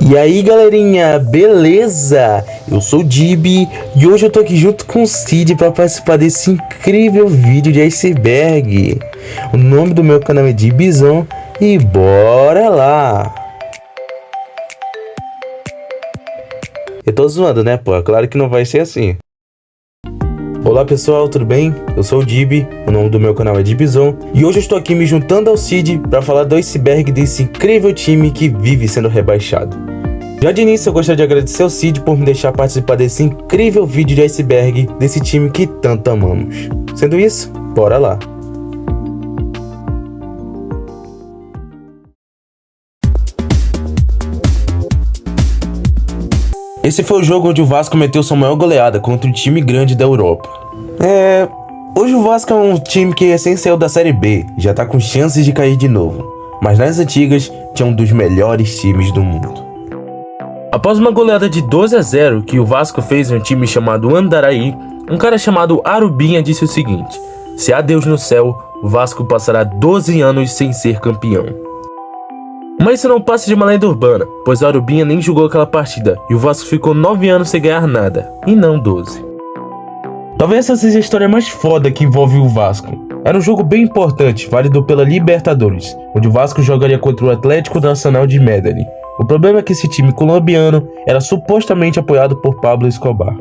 E aí galerinha, beleza? Eu sou o Dibi e hoje eu tô aqui junto com o Cid para participar desse incrível vídeo de iceberg. O nome do meu canal é Dibizão e bora lá! Eu tô zoando, né, pô? Claro que não vai ser assim. Olá pessoal, tudo bem? Eu sou o Dibi, o nome do meu canal é Dibizão e hoje eu estou aqui me juntando ao Cid para falar do iceberg desse incrível time que vive sendo rebaixado. Já de início eu gostaria de agradecer ao Cid por me deixar participar desse incrível vídeo de iceberg desse time que tanto amamos. Sendo isso, bora lá! Esse foi o jogo onde o Vasco meteu sua maior goleada contra um time grande da Europa. Hoje o Vasco é um time que recém saiu da Série B, já tá com chances de cair de novo. Mas nas antigas, tinha um dos melhores times do mundo. Após uma goleada de 12-0 que o Vasco fez em um time chamado Andaraí, um cara chamado Arubinha disse o seguinte: se há Deus no céu, o Vasco passará 12 anos sem ser campeão. Mas isso não passa de uma lenda urbana, pois Arubinha nem jogou aquela partida e o Vasco ficou 9 anos sem ganhar nada, e não 12. Talvez essa seja a história mais foda que envolve o Vasco. Era um jogo bem importante, válido pela Libertadores, onde o Vasco jogaria contra o Atlético Nacional de Medellín. O problema é que esse time colombiano era supostamente apoiado por Pablo Escobar.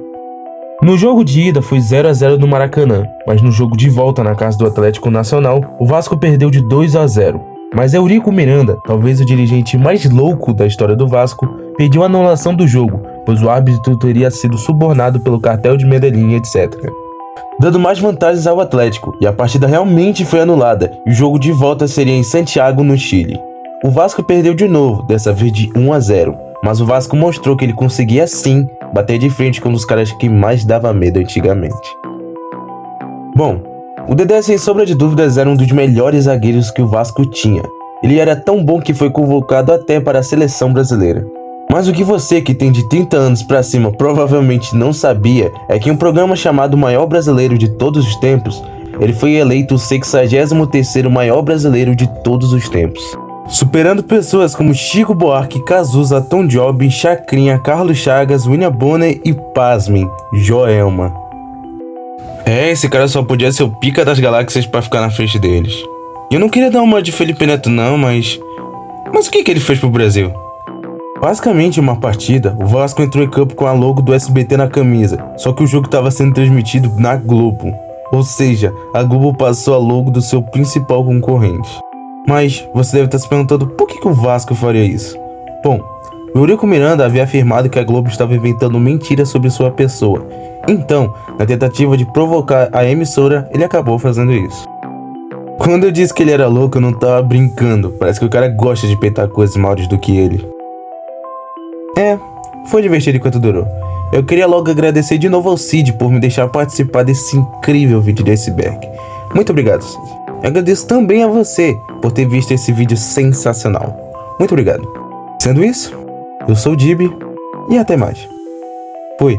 No jogo de ida foi 0-0 no Maracanã, mas no jogo de volta na casa do Atlético Nacional, o Vasco perdeu de 2-0. Mas Eurico Miranda, talvez o dirigente mais louco da história do Vasco, pediu a anulação do jogo, pois o árbitro teria sido subornado pelo cartel de Medellín, etc. Dando mais vantagens ao Atlético, e a partida realmente foi anulada, e o jogo de volta seria em Santiago, no Chile. O Vasco perdeu de novo, dessa vez de 1-0, mas o Vasco mostrou que ele conseguia sim bater de frente com um dos caras que mais dava medo antigamente. Bom, o Dedé sem sombra de dúvidas era um dos melhores zagueiros que o Vasco tinha. Ele era tão bom que foi convocado até para a seleção brasileira. Mas o que você que tem de 30 anos pra cima provavelmente não sabia é que em um programa chamado Maior Brasileiro de Todos os Tempos, ele foi eleito o 63º maior brasileiro de todos os tempos, superando pessoas como Chico Buarque, Cazuza, Tom Jobim, Chacrinha, Carlos Chagas, William Bonner e, pasmem, Joelma. Esse cara só podia ser o pica das galáxias pra ficar na frente deles. E eu não queria dar uma de Felipe Neto não, mas o que ele fez pro Brasil? Basicamente, em uma partida, o Vasco entrou em campo com a logo do SBT na camisa, só que o jogo estava sendo transmitido na Globo. Ou seja, a Globo passou a logo do seu principal concorrente. Mas você deve estar se perguntando por que o Vasco faria isso? Bom, o Eurico Miranda havia afirmado que a Globo estava inventando mentiras sobre sua pessoa. Então, na tentativa de provocar a emissora, ele acabou fazendo isso. Quando eu disse que ele era louco, eu não tava brincando. Parece que o cara gosta de peitar coisas maiores do que ele. Foi divertido enquanto durou. Eu queria logo agradecer de novo ao Cid por me deixar participar desse incrível vídeo de iceberg. Muito obrigado, Cid. Eu agradeço também a você por ter visto esse vídeo sensacional. Muito obrigado. Sendo isso, eu sou o Dibi e até mais. Fui.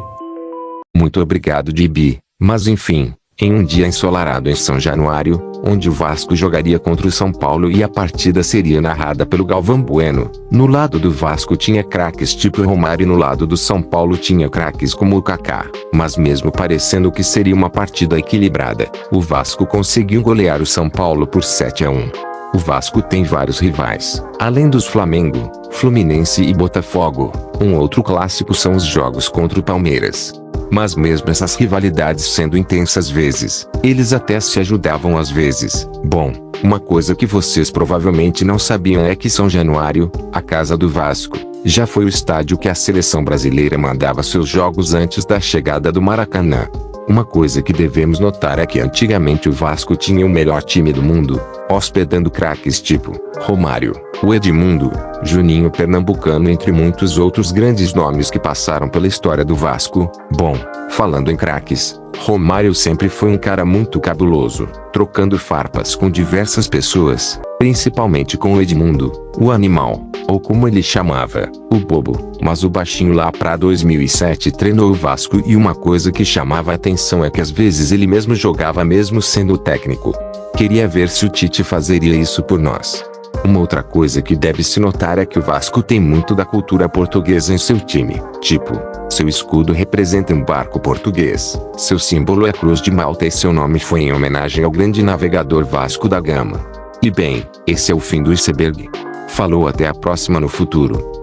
Muito obrigado, Dibi. Mas enfim, em um dia ensolarado em São Januário, onde o Vasco jogaria contra o São Paulo e a partida seria narrada pelo Galvão Bueno, no lado do Vasco tinha craques tipo Romário e no lado do São Paulo tinha craques como o Kaká. Mas mesmo parecendo que seria uma partida equilibrada, o Vasco conseguiu golear o São Paulo por 7-1. O Vasco tem vários rivais, além dos Flamengo, Fluminense e Botafogo. Um outro clássico são os jogos contra o Palmeiras. Mas mesmo essas rivalidades sendo intensas vezes, eles até se ajudavam às vezes. Bom, uma coisa que vocês provavelmente não sabiam é que São Januário, a casa do Vasco, já foi o estádio que a seleção brasileira mandava seus jogos antes da chegada do Maracanã. Uma coisa que devemos notar é que antigamente o Vasco tinha o melhor time do mundo, hospedando craques tipo Romário, o Edmundo, Juninho Pernambucano entre muitos outros grandes nomes que passaram pela história do Vasco. Bom, falando em craques, Romário sempre foi um cara muito cabuloso, trocando farpas com diversas pessoas, principalmente com o Edmundo, o animal, ou como ele chamava, o bobo. Mas o baixinho lá pra 2007 treinou o Vasco e uma coisa que chamava a atenção é que às vezes ele mesmo jogava mesmo sendo o técnico. Queria ver se o Tite fazeria isso por nós. Uma outra coisa que deve se notar é que o Vasco tem muito da cultura portuguesa em seu time. Tipo, seu escudo representa um barco português, seu símbolo é a Cruz de Malta e seu nome foi em homenagem ao grande navegador Vasco da Gama. E bem, esse é o fim do iceberg. Falou, até a próxima no futuro.